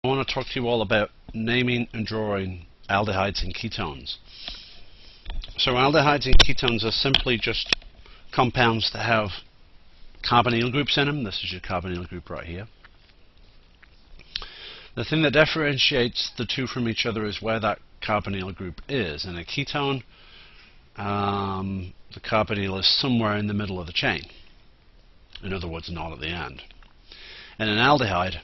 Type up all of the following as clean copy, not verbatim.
I want to talk to you all about naming and drawing aldehydes and ketones. So aldehydes and ketones are simply just compounds that have carbonyl groups in them. This is your carbonyl group right here. The thing that differentiates the two from each other is where that carbonyl group is. In a ketone, the carbonyl is somewhere in the middle of the chain. In other words, not at the end. In an aldehyde,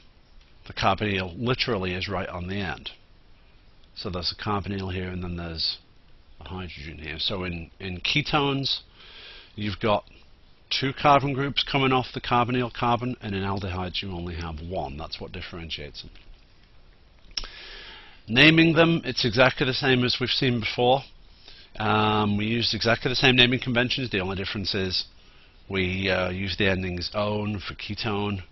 the carbonyl literally is right on the end. So there's a carbonyl here and then there's a hydrogen here. So in ketones, you've got two carbon groups coming off the carbonyl carbon, and in aldehydes you only have one. That's what differentiates them. Naming them, it's exactly the same as we've seen before. We use exactly the same naming conventions. The only difference is we use the endings -one for ketone,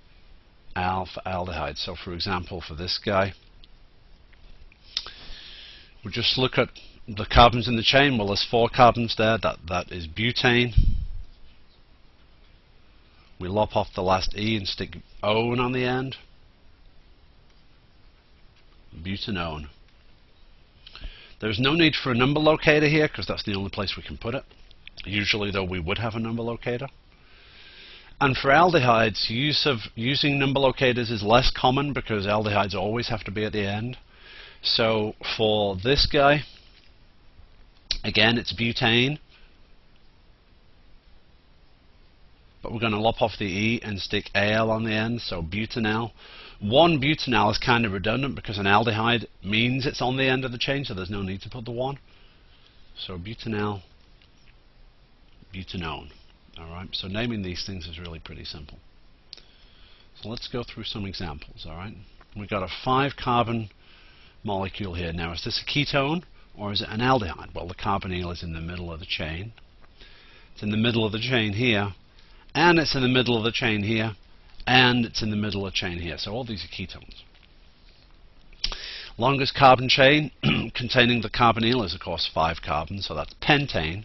al for aldehyde. So for example, for this guy, we just look at the carbons in the chain. Well, there's 4 carbons there. That is butane. We lop off the last E and stick -one on the end. Butanone. There's no need for a number locator here because that's the only place we can put it. Usually, though, we would have a number locator. And for aldehydes, using number locators is less common because aldehydes always have to be at the end. So for this guy, again, it's butane, but we're going to lop off the E and stick Al on the end, so butanal. 1 butanal is kind of redundant because an aldehyde means it's on the end of the chain, so there's no need to put the 1. So butanal, butanone. Alright, so naming these things is really pretty simple. So let's go through some examples. Alright, we've got a 5-carbon molecule here. Now, is this a ketone or is it an aldehyde? Well, the carbonyl is in the middle of the chain. It's in the middle of the chain here, and it's in the middle of the chain here, and it's in the middle of the chain here. So all these are ketones. Longest carbon chain containing the carbonyl is, of course, 5 carbons, so that's pentane.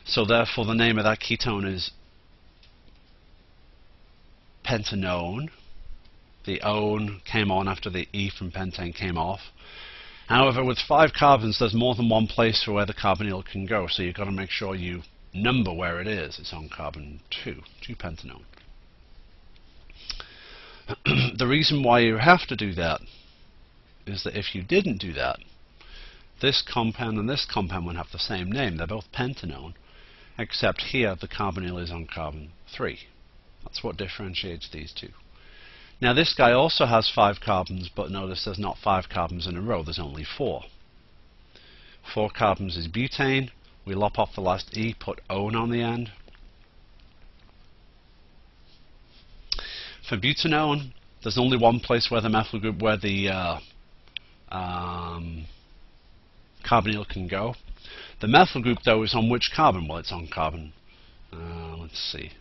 So therefore the name of that ketone is pentanone. The -one came on after the E from pentane came off. However, with 5 carbons, there's more than one place for where the carbonyl can go, so you've got to make sure you number where it is. It's on carbon 2 pentanone. The reason why you have to do that is that if you didn't do that, this compound and this compound would have the same name. They're both pentanone, except here the carbonyl is on carbon 3. That's what differentiates these two. Now this guy also has 5 carbons, but notice there's not 5 carbons in a row, there's only 4. 4 carbons is butane. We lop off the last E, put -one on the end. For butanone, there's only one place where the methyl group, where the carbonyl can go. The methyl group, though, is on which carbon? Well, it's on carbon, let's see.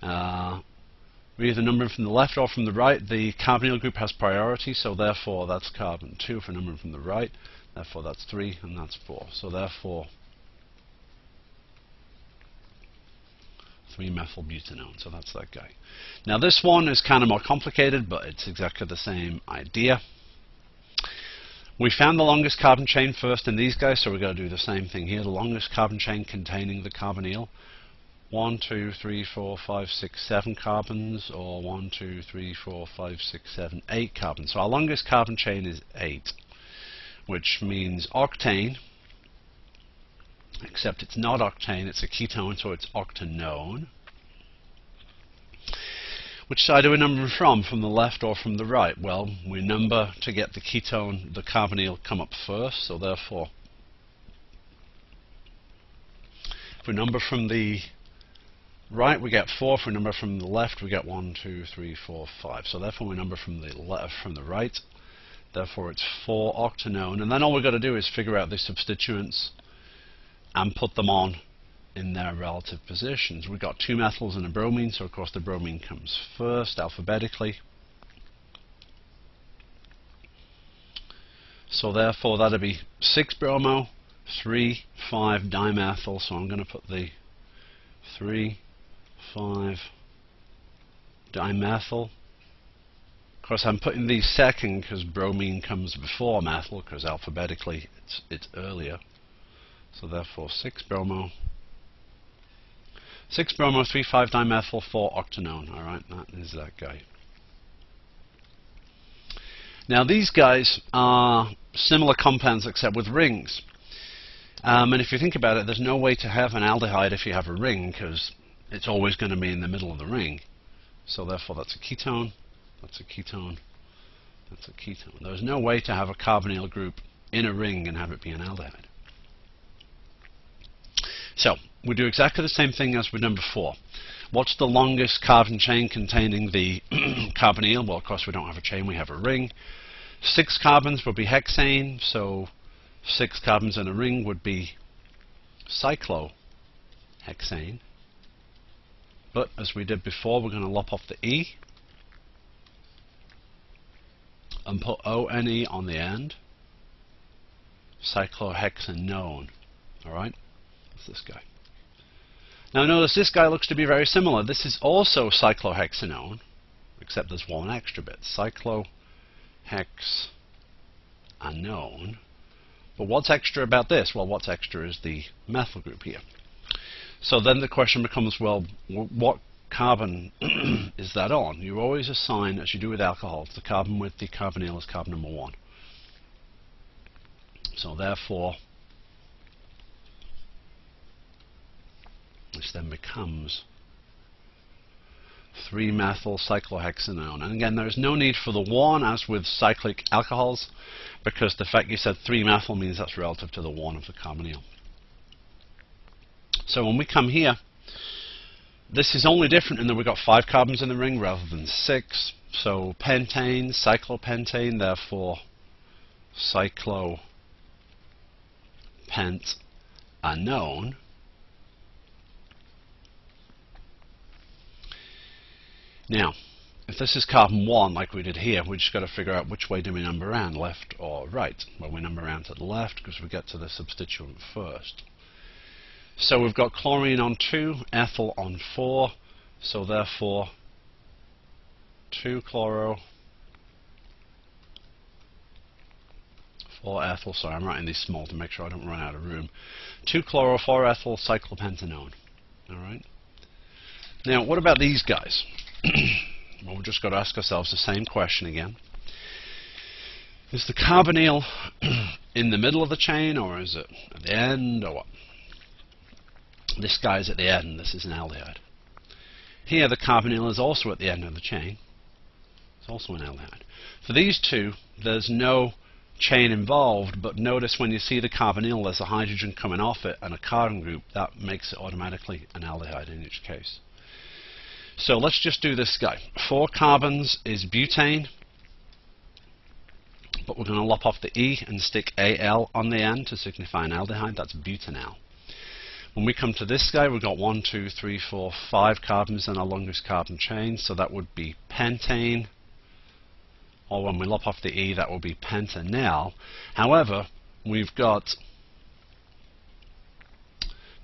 We're either numbering from the left or from the right. The carbonyl group has priority, so therefore that's carbon 2 for numbering from the right. Therefore that's 3 and that's 4. So therefore 3-methylbutanone. So that's that guy. Now this one is kind of more complicated, but it's exactly the same idea. We found the longest carbon chain first in these guys, so we're going to do the same thing here. The longest carbon chain containing the carbonyl. 1, 2, 3, 4, 5, 6, 7 carbons, or 1, 2, 3, 4, 5, 6, 7, 8 carbons. So our longest carbon chain is 8, which means octane, except it's not octane, it's a ketone, so it's octanone. Which side are we numbering from the left or from the right? Well, we number to get the ketone, the carbonyl, come up first, so therefore if we number from the right, we get 4. If we number from the left, we get 1, 2, 3, 4, 5. So therefore we number from the left, from the right. Therefore it's 4-octanone, and then all we've got to do is figure out the substituents and put them on in their relative positions. We've got 2 methyls and a bromine, so of course the bromine comes first alphabetically. So therefore that'll be 6-bromo, 3,5-dimethyl. So I'm going to put the 3,5-dimethyl course, I'm putting these second because bromine comes before methyl, because alphabetically it's earlier. So therefore 6-bromo, 6-bromo, 3,5-dimethyl, 4-octanone. All right, that is that guy. Now these guys are similar compounds except with rings. And if you think about it, there's no way to have an aldehyde if you have a ring, because it's always going to be in the middle of the ring. So therefore that's a ketone, that's a ketone, that's a ketone. There's no way to have a carbonyl group in a ring and have it be an aldehyde. So we do exactly the same thing as we've done before. What's the longest carbon chain containing the carbonyl? Well, of course we don't have a chain, we have a ring. 6 carbons would be hexane, so 6 carbons in a ring would be cyclohexane. But as we did before, we're going to lop off the E and put O-N-E on the end. Cyclohexanone. Alright? That's this guy. Now notice this guy looks to be very similar. This is also cyclohexanone, except there's one extra bit. Cyclohexanone. But what's extra about this? Well, what's extra is the methyl group here. So then the question becomes, well, what carbon is that on? You always assign, as you do with alcohols, the carbon with the carbonyl as carbon number 1. So therefore, this then becomes 3-methyl cyclohexanone. And again, there is no need for the 1 as with cyclic alcohols, because the fact you said 3-methyl means that's relative to the 1 of the carbonyl. So when we come here, this is only different in that we've got 5 carbons in the ring rather than 6. So pentane, cyclopentane, therefore cyclopentanone. Now, if this is carbon 1 like we did here, we just got to figure out which way do we number around, left or right. Well, we number around to the left because we get to the substituent first. So we've got chlorine on 2, ethyl on 4, so therefore 2-chloro, 4-ethyl, sorry I'm writing these small to make sure I don't run out of room, 2-chloro, 4-ethyl cyclopentanone. Alright. Now what about these guys? Well, we've just got to ask ourselves the same question again. Is the carbonyl in the middle of the chain, or is it at the end, or what? This guy's at the end, this is an aldehyde. Here the carbonyl is also at the end of the chain. It's also an aldehyde. For these two, there's no chain involved, but notice when you see the carbonyl, there's a hydrogen coming off it and a carbon group. That makes it automatically an aldehyde in each case. So let's just do this guy. 4 carbons is butane, but we're going to lop off the E and stick Al on the end to signify an aldehyde. That's butanal. When we come to this guy, we've got 1, 2, 3, 4, 5 carbons in our longest carbon chain, so that would be pentane. Or when we lop off the E, that will be pentanal. However, we've got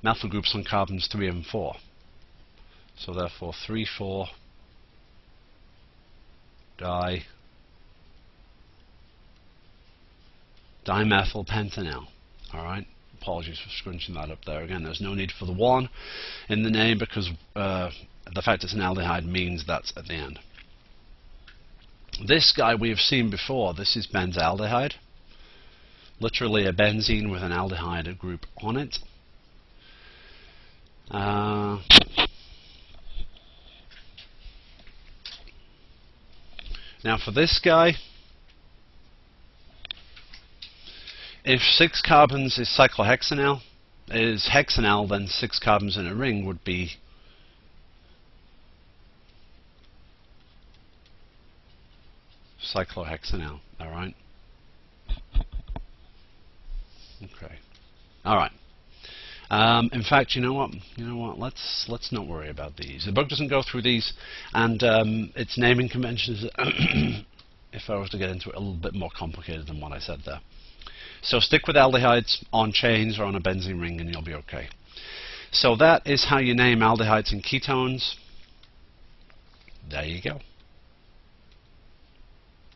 methyl groups on carbons 3 and 4. So therefore 3,4 dimethyl pentanal. Alright, apologies for scrunching that up there. Again, there's no need for the 1 in the name because the fact it's an aldehyde means that's at the end. This guy we have seen before. This is benzaldehyde. Literally a benzene with an aldehyde group on it. Now for this guy, if 6 carbons is cyclohexanal, is hexanal, then 6 carbons in a ring would be cyclohexanal. All right. Okay. All right. In fact, you know what? Let's not worry about these. The book doesn't go through these, and its naming conventions, if I was to get into it, a little bit more complicated than what I said there. So stick with aldehydes on chains or on a benzene ring, and you'll be okay. So that is how you name aldehydes and ketones. There you go.